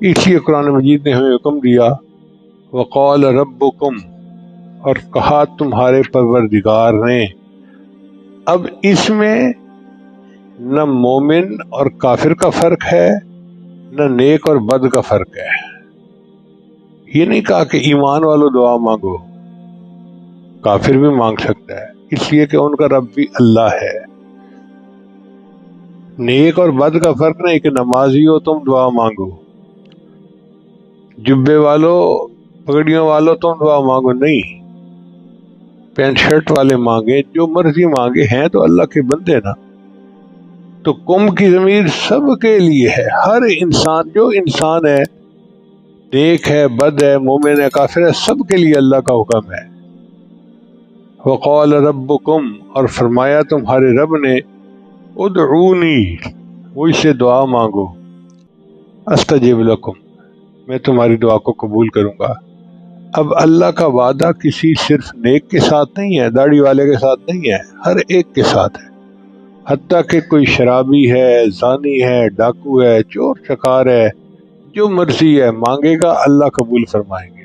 اس لیے قرآن مجید نے ہمیں حکم دیا وقال ربکم، اور کہا تمہارے پروردگار نے۔ اب اس میں نہ مومن اور کافر کا فرق ہے، نہ نیک اور بد کا فرق ہے۔ یہ نہیں کہا کہ ایمان والوں دعا مانگو، کافر بھی مانگ سکتا ہے، اس لیے کہ ان کا رب بھی اللہ ہے۔ نیک اور بد کا فرق نہیں کہ نمازی ہو تم دعا مانگو، جبے والوں پگڑیوں والوں تم دعا مانگو، نہیں، پینٹ شرٹ والے مانگے، جو مرضی مانگے، ہیں تو اللہ کے بندے نا۔ تو کم کی ضمیر سب کے لیے ہے، ہر انسان، جو انسان ہے، نیک ہے، بد ہے، مومن ہے، کافر ہے، سب کے لیے اللہ کا حکم ہے۔ وقال ربکم، اور فرمایا تمہارے رب نے، ادعونی، مجھ سے دعا مانگو، استجب لکم، میں تمہاری دعا کو قبول کروں گا۔ اب اللہ کا وعدہ کسی صرف نیک کے ساتھ نہیں ہے، داڑھی والے کے ساتھ نہیں ہے، ہر ایک کے ساتھ ہے۔ حتیٰ کہ کوئی شرابی ہے، زانی ہے، ڈاکو ہے، چور چکار ہے، جو مرضی ہے مانگے گا، اللہ قبول فرمائیں گے۔